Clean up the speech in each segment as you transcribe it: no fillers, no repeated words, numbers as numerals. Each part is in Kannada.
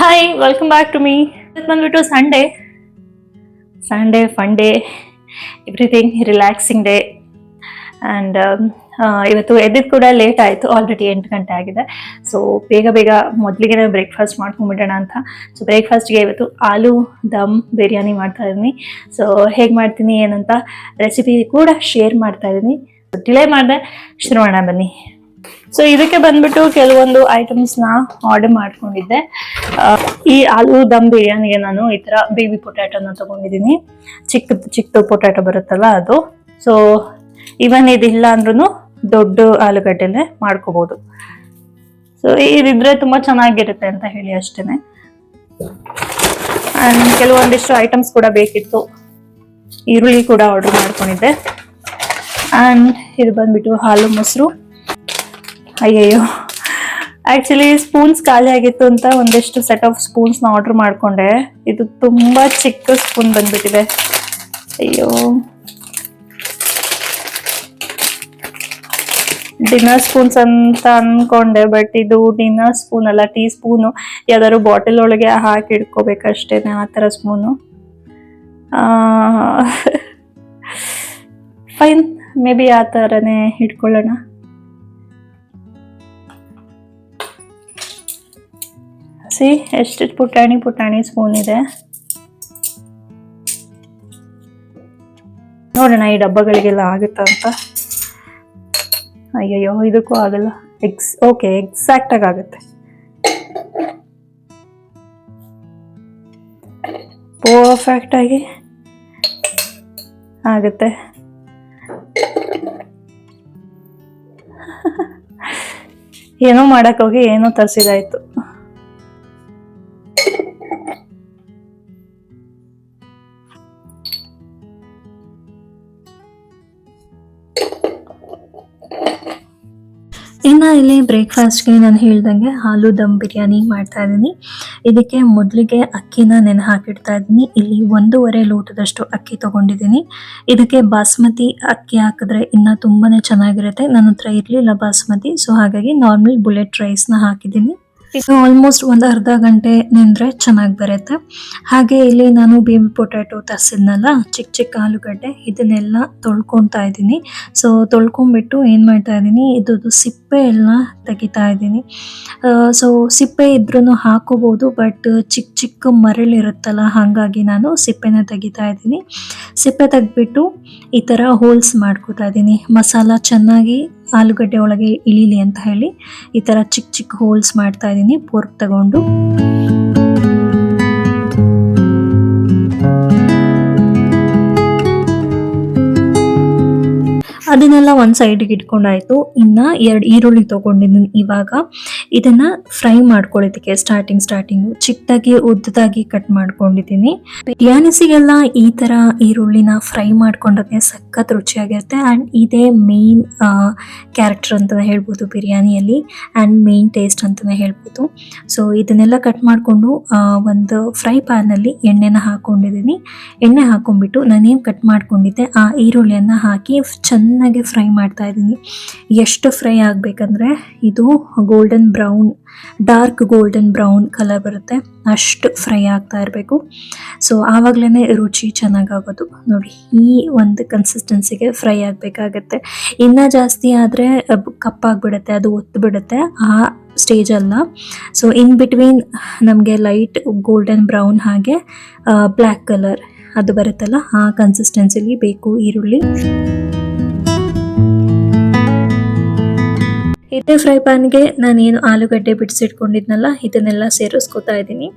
Hi welcome back to me. ಇವತ್ತು ಬಂದ್ಬಿಟ್ಟು Sunday fun day, everything relaxing day. And ಇವತ್ತು ಎದ್ದಿದ್ದು ಕೂಡ ಲೇಟ್ ಆಯಿತು, ಆಲ್ರೆಡಿ 8 ಗಂಟೆ ಆಗಿದೆ. ಸೊ ಬೇಗ ಮೊದಲಿಗೆ ಬ್ರೇಕ್ಫಾಸ್ಟ್ ಮಾಡ್ಕೊಂಡ್ಬಿಡೋಣ ಅಂತ. ಸೊ ಬ್ರೇಕ್ಫಾಸ್ಟ್ಗೆ ಇವತ್ತು ಆಲೂ ದಮ್ ಬಿರಿಯಾನಿ ಮಾಡ್ತಾ ಇದ್ದೀನಿ. ಸೊ ಹೇಗೆ ಮಾಡ್ತೀನಿ ಏನಂತ ರೆಸಿಪಿ ಕೂಡ ಶೇರ್ ಮಾಡ್ತಾ ಇದ್ದೀನಿ. ಡಿಲೇ ಮಾಡಿದೆ, ಶುರು ಮಾಡೋಣ ಬನ್ನಿ. ಸೊ ಇದಕ್ಕೆ ಬಂದ್ಬಿಟ್ಟು ಕೆಲವೊಂದು ಐಟಮ್ಸ್ನ ಆರ್ಡರ್ ಮಾಡ್ಕೊಂಡಿದ್ದೆ. ಈ ಆಲೂ ದಮ್ ಬಿರಿಯಾನಿಗೆ ನಾನು ಈ ಥರ ಬೇಬಿ ಪೊಟ್ಯಾಟೋನ ತಗೊಂಡಿದ್ದೀನಿ. ಚಿಕ್ಕದು ಪೊಟ್ಯಾಟೊ ಬರುತ್ತಲ್ಲ ಅದು. ಸೊ ಇವನ್ ಇದಿಲ್ಲ ಅಂದ್ರೂ ದೊಡ್ಡ ಆಲೂಗಡ್ಡೆಲೆ ಮಾಡ್ಕೋಬಹುದು. ಸೊ ಇದಿದ್ರೆ ತುಂಬಾ ಚೆನ್ನಾಗಿರುತ್ತೆ ಅಂತ ಹೇಳಿ ಅಷ್ಟೇನೆ. ಅಂಡ್ ಕೆಲವೊಂದಿಷ್ಟು ಐಟಮ್ಸ್ ಕೂಡ ಬೇಕಿತ್ತು. ಈರುಳ್ಳಿ ಕೂಡ ಆರ್ಡರ್ ಮಾಡ್ಕೊಂಡಿದ್ದೆ. ಅಂಡ್ ಇದು ಬಂದ್ಬಿಟ್ಟು ಹಾಲು ಮೊಸರು. ಅಯ್ಯಯ್ಯೋ, ಆಕ್ಚುಲಿ ಸ್ಪೂನ್ಸ್ ಖಾಲಿ ಆಗಿತ್ತು ಅಂತ ಒಂದಿಷ್ಟು ಸೆಟ್ ಆಫ್ ಸ್ಪೂನ್ಸ್ನ ಆರ್ಡರ್ ಮಾಡ್ಕೊಂಡೆ. ಇದು ತುಂಬಾ ಚಿಕ್ಕ ಸ್ಪೂನ್ ಬಂದ್ಬಿಟ್ಟಿದೆ. ಅಯ್ಯೋ, ಡಿನ್ನರ್ ಸ್ಪೂನ್ಸ್ ಅಂತ ಅನ್ಕೊಂಡೆ, ಬಟ್ ಇದು ಡಿನ್ನರ್ ಸ್ಪೂನ್ ಅಲ್ಲ, ಟೀ ಸ್ಪೂನು. ಯಾವ್ದಾದ್ರು ಬಾಟಲ್ ಒಳಗೆ ಹಾಕಿ ಇಟ್ಕೋಬೇಕಷ್ಟೇನೆ, ಆ ಥರ ಸ್ಪೂನು. ಫೈನ್, ಮೇ ಬಿ ಆ ಥರನೇ ಇಟ್ಕೊಳ್ಳೋಣ. ಸಿ ಎಷ್ಟು ಪುಟಾಣಿ ಸ್ಪೂನ್ ಇದೆ ನೋಡೋಣ ಈ ಡಬ್ಬಗಳಿಗೆಲ್ಲ ಆಗುತ್ತಾ ಅಂತ. ಅಯ್ಯಯ್ಯೋ, ಇದಕ್ಕೂ ಆಗಲ್ಲ. ಓಕೆ, ಎಕ್ಸಾಕ್ಟ್ ಆಗಿ ಆಗುತ್ತೆ. ಪರ್ಫೆಕ್ಟ್ ಆಗಿ ಆಗುತ್ತೆ. ಏನೋ ಮಾಡಕ್ ಹೋಗಿ ಏನೋ ತರಿಸಿದಾಯ್ತು. ಇನ್ನು ಇಲ್ಲಿ ಬ್ರೇಕ್ಫಾಸ್ಟ್ಗೆ ನಾನು ಹೇಳ್ದಂಗೆ ಆಲೂ ದಮ್ ಬಿರಿಯಾನಿ ಮಾಡ್ತಾ ಇದ್ದೀನಿ. ಇದಕ್ಕೆ ಮೊದಲಿಗೆ ಅಕ್ಕಿನ ನೆನೆ ಹಾಕಿಡ್ತಾ ಇದ್ದೀನಿ. ಇಲ್ಲಿ 1.5 ಲೋಟದಷ್ಟು ಅಕ್ಕಿ ತಗೊಂಡಿದ್ದೀನಿ. ಇದಕ್ಕೆ ಬಾಸ್ಮತಿ ಅಕ್ಕಿ ಹಾಕಿದ್ರೆ ಇನ್ನೂ ತುಂಬಾನೇ ಚೆನ್ನಾಗಿರುತ್ತೆ. ನನ್ನ ಹತ್ರ ಇರಲಿಲ್ಲ ಬಾಸ್ಮತಿ, ಸೊ ಹಾಗಾಗಿ ನಾರ್ಮಲ್ ಬುಲೆಟ್ ರೈಸ್ನ ಹಾಕಿದ್ದೀನಿ. ಇದು ಆಲ್ಮೋಸ್ಟ್ ಒಂದು ಅರ್ಧ ಗಂಟೆ ನೆಂದ್ರೆ ಚೆನ್ನಾಗಿ ಬರುತ್ತೆ. ಹಾಗೆ ಇಲ್ಲಿ ನಾನು ಬೇಬಿ ಪೊಟ್ಯಾಟೊ ತರಿಸಿದ್ನಲ್ಲ, ಚಿಕ್ಕ ಆಲೂಗಡ್ಡೆ, ಇದನ್ನೆಲ್ಲ ತೊಳ್ಕೊತಾ ಇದ್ದೀನಿ. ಸೊ ತೊಳ್ಕೊಂಡ್ಬಿಟ್ಟು ಏನು ಮಾಡ್ತಾ ಇದ್ದೀನಿ, ಇದು ಸಿಪ್ಪೆ ಎಲ್ಲ ತೆಗಿತಾ ಇದ್ದೀನಿ. ಸೊ ಸಿಪ್ಪೆ ಇದ್ರೂ ಹಾಕೋಬಹುದು, ಬಟ್ ಚಿಕ್ಕ ಮರಳಿರುತ್ತಲ್ಲ, ಹಾಗಾಗಿ ನಾನು ಸಿಪ್ಪೆನ ತೆಗಿತಾ ಇದ್ದೀನಿ. ಸಿಪ್ಪೆ ತೆಗೆದ್ಬಿಟ್ಟು ಈ ಥರ ಹೋಲ್ಸ್ ಮಾಡ್ಕೋತಾ ಇದ್ದೀನಿ. ಮಸಾಲ ಚೆನ್ನಾಗಿ ಆಲೂಗಡ್ಡೆ ಒಳಗೆ ಇಳಿಲಿ ಅಂತ ಹೇಳಿ ಈ ಥರ ಚಿಕ್ಕ ಹೋಲ್ಸ್ ಮಾಡ್ತಾ ಇದ್ದೀನಿ ಪೋರ್ಕ್ ತಗೊಂಡು. ಅದನ್ನೆಲ್ಲ ಒಂದು ಸೈಡಿಗೆ ಇಟ್ಕೊಂಡಾಯ್ತು. ಇನ್ನು 2 ಈರುಳ್ಳಿ ತೊಗೊಂಡಿದ್ದೀನಿ. ಇವಾಗ ಇದನ್ನ ಫ್ರೈ ಮಾಡ್ಕೊಳ್ಳೋದಕ್ಕೆ ಸ್ಟಾರ್ಟಿಂಗು ಚಿಕ್ಕದಾಗಿ ಉದ್ದದಾಗಿ ಕಟ್ ಮಾಡ್ಕೊಂಡಿದ್ದೀನಿ. ಬಿರಿಯಾನಿಸಿಗೆಲ್ಲ ಈ ಥರ ಈರುಳ್ಳಿನ ಫ್ರೈ ಮಾಡ್ಕೊಂಡ್ರೆ ಸಖತ್ ರುಚಿಯಾಗಿರುತ್ತೆ. ಆ್ಯಂಡ್ ಇದೇ ಮೇನ್ ಕ್ಯಾರೆಕ್ಟರ್ ಅಂತಲೇ ಹೇಳ್ಬೋದು ಬಿರಿಯಾನಿಯಲ್ಲಿ, ಆ್ಯಂಡ್ ಮೇನ್ ಟೇಸ್ಟ್ ಅಂತಲೇ ಹೇಳ್ಬೋದು. ಸೊ ಇದನ್ನೆಲ್ಲ ಕಟ್ ಮಾಡಿಕೊಂಡು ಒಂದು ಫ್ರೈ ಪ್ಯಾನಲ್ಲಿ ಎಣ್ಣೆನ ಹಾಕ್ಕೊಂಡಿದ್ದೀನಿ. ಎಣ್ಣೆ ಹಾಕ್ಕೊಂಡ್ಬಿಟ್ಟು ನಾನೇನು ಕಟ್ ಮಾಡ್ಕೊಂಡಿದ್ದೆ ಆ ಈರುಳ್ಳಿಯನ್ನು ಹಾಕಿ ಚೆನ್ನಾಗಿ ಫ್ರೈ ಮಾಡ್ತಾ ಇದ್ದೀನಿ. ಎಷ್ಟು ಫ್ರೈ ಆಗಬೇಕಂದ್ರೆ ಇದು ಡಾರ್ಕ್ ಗೋಲ್ಡನ್ ಬ್ರೌನ್ ಕಲರ್ ಬರುತ್ತೆ, ಅಷ್ಟು ಫ್ರೈ ಆಗ್ತಾ ಇರಬೇಕು. ಸೊ ಆವಾಗಲೇ ರುಚಿ ಚೆನ್ನಾಗಾಗೋದು. ನೋಡಿ, ಈ ಒಂದು ಕನ್ಸಿಸ್ಟೆನ್ಸಿಗೆ ಫ್ರೈ ಆಗಬೇಕಾಗತ್ತೆ. ಇನ್ನೂ ಜಾಸ್ತಿ ಆದರೆ ಕಪ್ಪಾಗಿಬಿಡುತ್ತೆ, ಅದು ಒತ್ತಿಬಿಡುತ್ತೆ. ಆ ಸ್ಟೇಜ್ ಅಲ್ಲ. ಸೊ ಇನ್ ಬಿಟ್ವೀನ್ ನಮಗೆ ಲೈಟ್ ಗೋಲ್ಡನ್ ಬ್ರೌನ್ ಹಾಗೆ ಬ್ಲ್ಯಾಕ್ ಕಲರ್ ಅದು ಬರುತ್ತಲ್ಲ, ಆ ಕನ್ಸಿಸ್ಟೆನ್ಸಿಲಿ ಬೇಕು ಈರುಳ್ಳಿ. ಇದೇ ಫ್ರೈ ಪ್ಯಾನ್ಗೆ ನಾನೇನು ಆಲೂಗಡ್ಡೆ ಬಿಡಿಸಿಟ್ಕೊಂಡಿದ್ನಲ್ಲ, ಇದನ್ನೆಲ್ಲ ಸೇರಿಸ್ಕೊತಾ ಇದ್ದೀನಿ.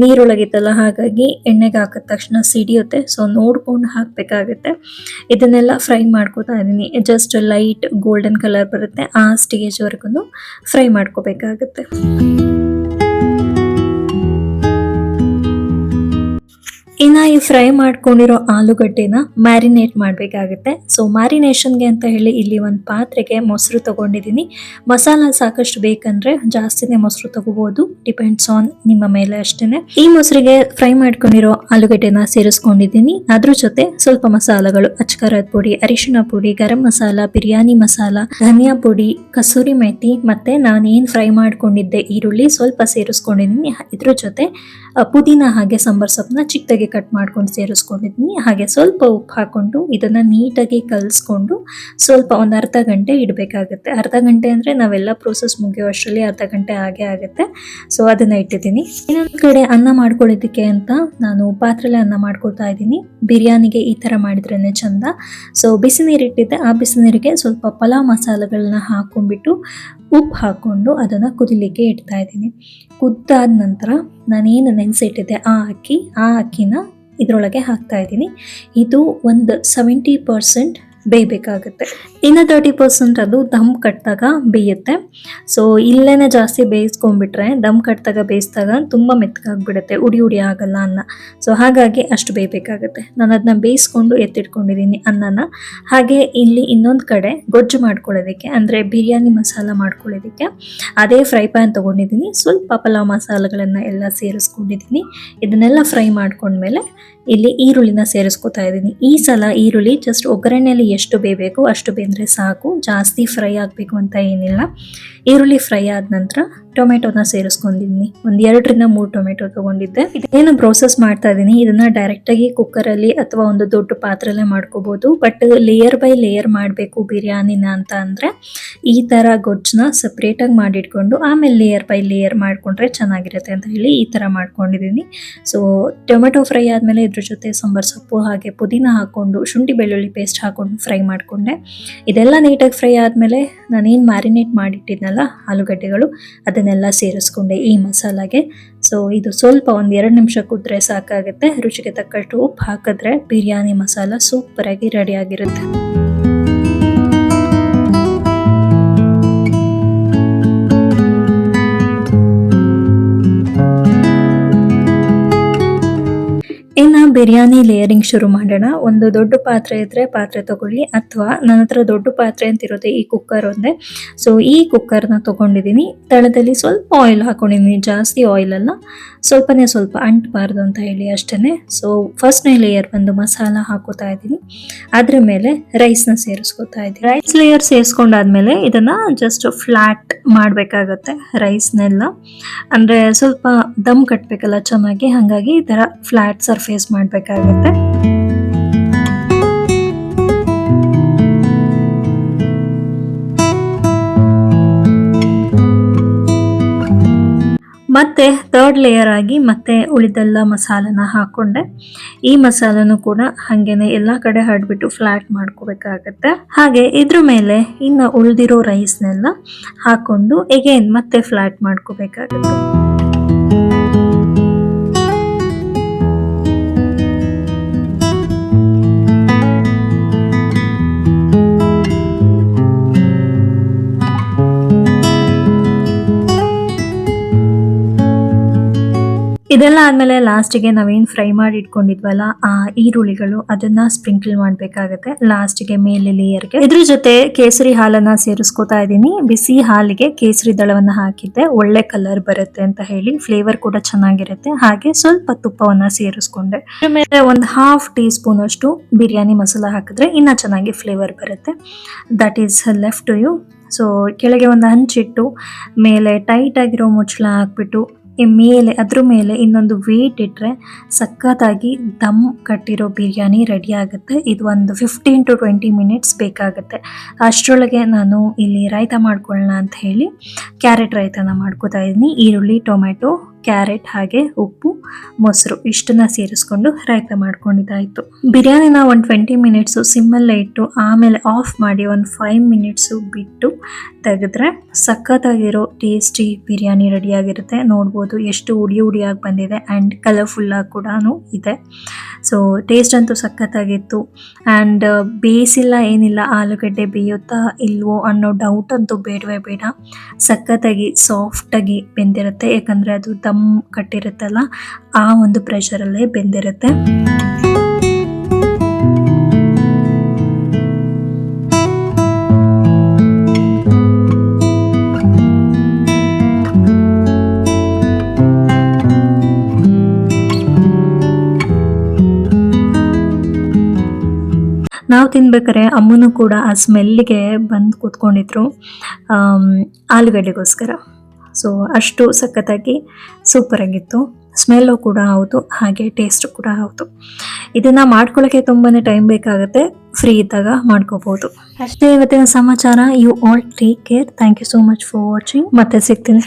ನೀರೊಳಗಿತ್ತಲ್ಲ, ಹಾಗಾಗಿ ಎಣ್ಣೆಗೆ ಹಾಕಿದ ತಕ್ಷಣ ಸಿಡಿಯುತ್ತೆ. ಸೊ ನೋಡ್ಕೊಂಡು ಹಾಕಬೇಕಾಗುತ್ತೆ. ಇದನ್ನೆಲ್ಲ ಫ್ರೈ ಮಾಡ್ಕೋತಾ ಇದ್ದೀನಿ. ಜಸ್ಟ್ ಲೈಟ್ ಗೋಲ್ಡನ್ ಕಲರ್ ಬರುತ್ತೆ, ಆ ಸ್ಟೇಜ್ವರೆಗೂ ಫ್ರೈ ಮಾಡ್ಕೋಬೇಕಾಗುತ್ತೆ. ಇನ್ನು ಈ ಫ್ರೈ ಮಾಡ್ಕೊಂಡಿರೋ ಆಲೂಗಡ್ಡೆನ ಮ್ಯಾರಿನೇಟ್ ಮಾಡಬೇಕಾಗುತ್ತೆ. ಸೊ ಮ್ಯಾರಿನೇಷನ್ಗೆ ಅಂತ ಹೇಳಿ ಇಲ್ಲಿ ಒಂದು ಪಾತ್ರೆಗೆ ಮೊಸರು ತಗೊಂಡಿದ್ದೀನಿ. ಮಸಾಲ ಸಾಕಷ್ಟು ಬೇಕಂದ್ರೆ ಜಾಸ್ತಿನೇ ಮೊಸರು ತಗೋಬಹುದು, ಡಿಪೆಂಡ್ಸ್ ಆನ್ ನಿಮ್ಮ ಮೇಲೆ ಅಷ್ಟೇನೆ. ಈ ಮೊಸರಿಗೆ ಫ್ರೈ ಮಾಡ್ಕೊಂಡಿರೋ ಆಲೂಗಡ್ಡೆನ ಸೇರಿಸ್ಕೊಂಡಿದ್ದೀನಿ. ಅದ್ರ ಜೊತೆ ಸ್ವಲ್ಪ ಮಸಾಲಗಳು, ಅಚ್ಕಾರದ ಪುಡಿ, ಅರಿಶಿನ ಪುಡಿ, ಗರಂ ಮಸಾಲ, ಬಿರಿಯಾನಿ ಮಸಾಲ, ಧನಿಯಾ ಪುಡಿ, ಕಸೂರಿ ಮೆಥಿ, ಮತ್ತೆ ನಾನೇನು ಫ್ರೈ ಮಾಡ್ಕೊಂಡಿದ್ದೆ ಈರುಳ್ಳಿ ಸ್ವಲ್ಪ ಸೇರಿಸ್ಕೊಂಡಿದ್ದೀನಿ. ಇದ್ರ ಜೊತೆ ಪುದೀನ ಹಾಗೆ ಸಾಂಬಾರ್ ಸೊಪ್ಪನ್ನ ಚಿಕ್ಕದಾಗಿ ಕಟ್ ಮಾಡ್ಕೊಂಡು ಸೇರಿಸ್ಕೊಂಡಿದ್ದೀನಿ. ಹಾಗೆ ಸ್ವಲ್ಪ ಉಪ್ಪು ಹಾಕೊಂಡು ಇದನ್ನ ನೀಟಾಗಿ ಕಲಿಸ್ಕೊಂಡು ಸ್ವಲ್ಪ ಒಂದು ಅರ್ಧ ಗಂಟೆ ಇಡಬೇಕಾಗುತ್ತೆ. ಅರ್ಧ ಗಂಟೆ ಅಂದ್ರೆ ನಾವೆಲ್ಲ ಪ್ರೋಸೆಸ್ ಮುಗಿಯುವಷ್ಟರಲ್ಲಿ ಅರ್ಧ ಗಂಟೆ ಆಗೇ ಆಗುತ್ತೆ. ಸೊ ಅದನ್ನ ಇಟ್ಟಿದ್ದೀನಿ. ಇನ್ನೊಂದು ಕಡೆ ಅನ್ನ ಮಾಡ್ಕೊಳ್ಳೋದಕ್ಕೆ ಅಂತ ನಾನು ಪಾತ್ರೆಲೆ ಅನ್ನ ಮಾಡ್ಕೊಳ್ತಾ ಇದ್ದೀನಿ. ಬಿರಿಯಾನಿಗೆ ಈ ತರ ಮಾಡಿದ್ರೇನೆ ಚಂದ. ಸೊ ಬಿಸಿ ನೀರು ಇಟ್ಟಿದ್ದೆ. ಆ ಬಿಸಿ ನೀರಿಗೆ ಸ್ವಲ್ಪ ಪಲಾವ್ ಮಸಾಲೆಗಳನ್ನ ಹಾಕೊಂಡ್ಬಿಟ್ಟು ಉಪ್ಪು ಹಾಕೊಂಡು ಅದನ್ನ ಕುದಿಲಿಕ್ಕೆ ಇಡ್ತಾ ಇದ್ದೀನಿ. ಕುದ್ದಾದ ನಂತರ ನಾನೇನು ನೆನೆಸಿಟ್ಟಿದ್ದೆ ಆ ಅಕ್ಕಿನ ಇದರೊಳಗೆ ಹಾಕ್ತಾ ಇದ್ದೀನಿ. ಇದು ಒಂದು 70% ಬೇಯಬೇಕಾಗುತ್ತೆ. ಇನ್ನು 30% ಅದು ದಮ್ ಕಟ್ಟಿದಾಗ ಬೇಯುತ್ತೆ. ಸೊ ಇಲ್ಲೇನೆ ಜಾಸ್ತಿ ಬೇಯಿಸ್ಕೊಂಡ್ಬಿಟ್ರೆ ದಮ್ ಕಟ್ಟಿದಾಗ ಬೇಯಿಸಿದಾಗ ತುಂಬ ಮೆತ್ತಗಾಗ್ಬಿಡುತ್ತೆ, ಉಡಿ ಆಗಲ್ಲ ಅನ್ನ. ಸೊ ಹಾಗಾಗಿ ಅಷ್ಟು ಬೇಯಬೇಕಾಗುತ್ತೆ. ನಾನು ಅದನ್ನ ಬೇಯಿಸ್ಕೊಂಡು ಎತ್ತಿಟ್ಕೊಂಡಿದ್ದೀನಿ ಅನ್ನನ. ಹಾಗೆ ಇಲ್ಲಿ ಇನ್ನೊಂದು ಕಡೆ ಗೊಜ್ಜು ಮಾಡ್ಕೊಳ್ಳೋದಕ್ಕೆ ಅಂದರೆ ಬಿರಿಯಾನಿ ಮಸಾಲ ಮಾಡ್ಕೊಳ್ಳೋದಕ್ಕೆ ಅದೇ ಫ್ರೈ ಪ್ಯಾನ್ ತೊಗೊಂಡಿದ್ದೀನಿ. ಸ್ವಲ್ಪ ಪಲಾವ್ ಮಸಾಲೆಗಳನ್ನು ಎಲ್ಲ ಸೇರಿಸ್ಕೊಂಡಿದ್ದೀನಿ. ಇದನ್ನೆಲ್ಲ ಫ್ರೈ ಮಾಡ್ಕೊಂಡ್ಮೇಲೆ ಇಲ್ಲಿ ಈರುಳ್ಳಿನ ಸೇರಿಸ್ಕೊತಾ ಇದ್ದೀನಿ. ಈ ಸಲ ಈರುಳ್ಳಿ ಜಸ್ಟ್ ಒಗ್ಗರಣೆಯಲ್ಲಿ ಎಷ್ಟು ಬೇಯಬೇಕು ಅಷ್ಟು ಬೇಂದ್ರೆ ಸಾಕು, ಜಾಸ್ತಿ ಫ್ರೈ ಆಗಬೇಕು ಅಂತ ಏನಿಲ್ಲ. ಈರುಳ್ಳಿ ಫ್ರೈ ಆದ ನಂತರ ಟೊಮೆಟೊನ ಸೇರಿಸ್ಕೊಂಡಿದ್ದೀನಿ. ಒಂದು 2 ರಿಂದ 3 ಟೊಮೆಟೊ ತಗೊಂಡಿದ್ದೆ. ಇದೇನು ಪ್ರೋಸೆಸ್ ಮಾಡ್ತಾ ಇದ್ದೀನಿ ಇದನ್ನ ಡೈರೆಕ್ಟಾಗಿ ಕುಕ್ಕರಲ್ಲಿ ಅಥವಾ ಒಂದು ದೊಡ್ಡ ಪಾತ್ರೆಲ್ಲೇ ಮಾಡ್ಕೋಬಹುದು. ಬಟ್ ಲೇಯರ್ ಬೈ ಲೇಯರ್ ಮಾಡಬೇಕು ಬಿರಿಯಾನಿನ ಅಂತ ಅಂದರೆ ಈ ಥರ ಗೊಜ್ಜನ್ನ ಸಪ್ರೇಟಾಗಿ ಮಾಡಿಟ್ಕೊಂಡು ಆಮೇಲೆ ಲೇಯರ್ ಬೈ ಲೇಯರ್ ಮಾಡಿಕೊಂಡ್ರೆ ಚೆನ್ನಾಗಿರುತ್ತೆ ಅಂತ ಹೇಳಿ ಈ ಥರ ಮಾಡ್ಕೊಂಡಿದ್ದೀನಿ. ಸೊ ಟೊಮೆಟೊ ಫ್ರೈ ಆದಮೇಲೆ ಇದ್ರ ಜೊತೆ ಸಾಂಬಾರ್ ಸೊಪ್ಪು ಹಾಗೆ ಪುದೀನ ಹಾಕ್ಕೊಂಡು ಶುಂಠಿ ಬೆಳ್ಳುಳ್ಳಿ ಪೇಸ್ಟ್ ಹಾಕ್ಕೊಂಡು ಫ್ರೈ ಮಾಡಿಕೊಂಡೆ. ಇದೆಲ್ಲ ನೀಟಾಗಿ ಫ್ರೈ ಆದಮೇಲೆ ನಾನೇನು ಮ್ಯಾರಿನೇಟ್ ಮಾಡಿಟ್ಟಿದ್ನಲ್ಲ ಆಲೂಗಡ್ಡೆಗಳು ಅದನ್ನೆಲ್ಲ ಸೇರಿಸ್ಕೊಂಡೆ ಈ ಮಸಾಲಾಗೆ. ಸೊ ಇದು ಸ್ವಲ್ಪ ಒಂದು 2 ನಿಮಿಷ ಕುದ್ರೆ ಸಾಕಾಗುತ್ತೆ. ರುಚಿಗೆ ತಕ್ಕಷ್ಟು ಉಪ್ಪು ಹಾಕಿದ್ರೆ ಬಿರಿಯಾನಿ ಮಸಾಲ ಸೂಪರಾಗಿ ರೆಡಿ ಆಗಿರುತ್ತೆ. ಇನ್ನು ಬಿರಿಯಾನಿ ಲೇಯರಿಂಗ್ ಶುರು ಮಾಡೋಣ. ಒಂದು ದೊಡ್ಡ ಪಾತ್ರೆ ಇದ್ರೆ ಪಾತ್ರೆ ತಗೊಳ್ಳಿ, ಅಥವಾ ನನ್ನ ಹತ್ರ ದೊಡ್ಡ ಪಾತ್ರೆ ಅಂತ ಇರುತ್ತೆ ಈ ಕುಕ್ಕರ್ ಒಂದೇ. ಸೊ ಈ ಕುಕ್ಕರ್ನ ತಗೊಂಡಿದ್ದೀನಿ. ತಳದಲ್ಲಿ ಸ್ವಲ್ಪ ಆಯಿಲ್ ಹಾಕೊಂಡಿದ್ದೀನಿ, ಜಾಸ್ತಿ ಆಯಿಲ್ ಅಲ್ಲ, ಸ್ವಲ್ಪನೇ ಸ್ವಲ್ಪ ಅಂಟಬಾರ್ದು ಅಂತ ಹೇಳಿ ಅಷ್ಟೇ. ಸೊ ಫಸ್ಟ್ನೇ ಲೇಯರ್ ಬಂದು ಮಸಾಲ ಹಾಕೋತಾ ಇದ್ದೀನಿ. ಅದ್ರ ಮೇಲೆ ರೈಸ್ನ ಸೇರಿಸ್ಕೊತಾ ಇದ್ದೀನಿ. ರೈಸ್ ಲೇಯರ್ ಸೇರಿಸ್ಕೊಂಡಾದ್ಮೇಲೆ ಇದನ್ನ ಜಸ್ಟ್ ಫ್ಲಾಟ್ ಮಾಡಬೇಕಾಗತ್ತೆ ರೈಸ್ನೆಲ್ಲ. ಅಂದರೆ ಸ್ವಲ್ಪ ದಮ್ ಕಟ್ಟಬೇಕಲ್ಲ ಚೆನ್ನಾಗಿ, ಹಾಗಾಗಿ ಈ ಥರ ಫ್ಲಾಟ್ ಸರ್ಫೇಸ್ ಮಾಡಬೇಕಾಗತ್ತೆ. ಮತ್ತೆ 3rd ಲೇಯರ್ ಆಗಿ ಮತ್ತೆ ಉಳಿದೆಲ್ಲ ಮಸಾಲನ ಹಾಕೊಂಡೆ. ಈ ಮಸಾಲನು ಕೂಡ ಹಾಗೇನೆ ಎಲ್ಲ ಕಡೆ ಹರಡ್ಬಿಟ್ಟು ಫ್ಲಾಟ್ ಮಾಡ್ಕೋಬೇಕಾಗತ್ತೆ. ಹಾಗೆ ಇದ್ರ ಮೇಲೆ ಇನ್ನು ಉಳಿದಿರೋ ರೈಸ್ನೆಲ್ಲ ಹಾಕೊಂಡು ಎಗೇನ್ ಮತ್ತೆ ಫ್ಲಾಟ್ ಮಾಡ್ಕೋಬೇಕಾಗತ್ತೆ. ಇದೆಲ್ಲ ಆದ್ಮೇಲೆ ಲಾಸ್ಟಿಗೆ ನಾವೇನು ಫ್ರೈ ಮಾಡಿ ಇಟ್ಕೊಂಡಿದ್ವಲ್ಲ ಆ ಈರುಳ್ಳಿಗಳು ಅದನ್ನ ಸ್ಪ್ರಿಂಕಲ್ ಮಾಡಬೇಕಾಗತ್ತೆ ಲಾಸ್ಟಿಗೆ ಮೇಲೆ ಲೇಯರ್ಗೆ. ಇದ್ರ ಜೊತೆ ಕೇಸರಿ ಹಾಲನ್ನ ಸೇರಿಸ್ಕೊತಾ ಇದ್ದೀನಿ. ಬಿಸಿ ಹಾಲಿಗೆ ಕೇಸರಿ ದಳವನ್ನ ಹಾಕಿದ್ದೆ, ಒಳ್ಳೆ ಕಲರ್ ಬರುತ್ತೆ ಅಂತ ಹೇಳಿ, ಫ್ಲೇವರ್ ಕೂಡ ಚೆನ್ನಾಗಿರುತ್ತೆ. ಹಾಗೆ ಸ್ವಲ್ಪ ತುಪ್ಪವನ್ನ ಸೇರಿಸ್ಕೊಂಡೆ. ಇದ್ರ ಮೇಲೆ ಒಂದು 1/2 ಟೀ ಸ್ಪೂನ್ ಅಷ್ಟು ಬಿರಿಯಾನಿ ಮಸಾಲ ಹಾಕಿದ್ರೆ ಇನ್ನ ಚೆನ್ನಾಗಿ ಫ್ಲೇವರ್ ಬರುತ್ತೆ. That is left to you. So ಕೆಳಗೆ ಒಂದು ಹಂಚಿಟ್ಟು ಮೇಲೆ ಟೈಟ್ ಆಗಿರೋ ಮುಚ್ಚಳ ಹಾಕ್ಬಿಟ್ಟು ಮೇಲೆ ಅದ್ರ ಮೇಲೆ ಇನ್ನೊಂದು ವೇಟ್ ಇಟ್ಟರೆ ಸಖತ್ತಾಗಿ ದಮ್ ಕಟ್ಟಿರೋ ಬಿರಿಯಾನಿ ರೆಡಿ ಆಗುತ್ತೆ. ಇದು ಒಂದು 15 to 20 ಮಿನಿಟ್ಸ್ ಬೇಕಾಗುತ್ತೆ. ಅಷ್ಟರೊಳಗೆ ನಾನು ಇಲ್ಲಿ ರಾಯ್ತ ಮಾಡ್ಕೊಳ್ಳೋಣ ಅಂತ ಹೇಳಿ ಕ್ಯಾರೆಟ್ ರಾಯ್ತನ ಮಾಡ್ಕೋತಾ ಇದ್ದೀನಿ. ಈರುಳ್ಳಿ, ಟೊಮೆಟೊ, ಕ್ಯಾರೆಟ್ ಹಾಗೆ ಉಪ್ಪು, ಮೊಸರು ಇಷ್ಟನ್ನ ಸೇರಿಸ್ಕೊಂಡು ರಾಯ್ತ ಮಾಡ್ಕೊಂಡಿದ್ದಾಯಿತು. ಬಿರಿಯಾನಿನ ಒಂದು 20 ಮಿನಿಟ್ಸು ಸಿಮ್ಮಲ್ಲೇ ಇಟ್ಟು ಆಮೇಲೆ ಆಫ್ ಮಾಡಿ ಒಂದು 5 ಮಿನಿಟ್ಸು ಬಿಟ್ಟು ತೆಗೆದ್ರೆ ಸಖತ್ತಾಗಿರೋ ಟೇಸ್ಟಿ ಬಿರಿಯಾನಿ ರೆಡಿಯಾಗಿರುತ್ತೆ. ನೋಡ್ಬೋದು ಎಷ್ಟು ಉಡಿಯಾಗಿ ಬಂದಿದೆ ಆ್ಯಂಡ್ ಕಲರ್ಫುಲ್ಲಾಗಿ ಕೂಡ ಇದೆ. ಸೊ ಟೇಸ್ಟ್ ಅಂತೂ ಸಖತ್ತಾಗಿತ್ತು. ಆ್ಯಂಡ್ ಬೇಯಿಸಿಲ್ಲ ಏನಿಲ್ಲ, ಆಲೂಗಡ್ಡೆ ಬೇಯುತ್ತಾ ಇಲ್ವೋ ಅನ್ನೋ ಡೌಟ್ ಅಂತೂ ಬೇಡವೇ ಬೇಡ. ಸಖತ್ತಾಗಿ ಸಾಫ್ಟಾಗಿ ಬೆಂದಿರುತ್ತೆ, ಯಾಕಂದರೆ ಅದು ದಮ್ ಕಟ್ಟಿರುತ್ತಲ್ಲ, ಆ ಒಂದು ಪ್ರೆಷರಲ್ಲೇ ಬೆಂದಿರುತ್ತೆ. ನಾವು ತಿನ್ಬೇಕಾದ್ರೆ ಅಮ್ಮನೂ ಕೂಡ ಆ ಸ್ಮೆಲ್ಗೆ ಬಂದು ಕೂತ್ಕೊಂಡಿದ್ರು ಆಲೂಗಡ್ಡೆಗೋಸ್ಕರ. ಸೊ ಅಷ್ಟು ಸಖತ್ತಾಗಿ ಸೂಪರಾಗಿತ್ತು. ಸ್ಮೆಲ್ಲು ಕೂಡ ಹೌದು, ಹಾಗೆ ಟೇಸ್ಟ್ ಕೂಡ ಹೌದು. ಇದನ್ನು ಮಾಡ್ಕೊಳ್ಳೋಕ್ಕೆ ತುಂಬಾ ಟೈಮ್ ಬೇಕಾಗುತ್ತೆ, ಫ್ರೀ ಇದ್ದಾಗ ಮಾಡ್ಕೋಬೋದು. ಅಷ್ಟೇ ಇವತ್ತಿನ ಸಮಾಚಾರ. You all take care. Thank you so much for watching. ಮತ್ತೆ ಸಿಗ್ತೀನಿ.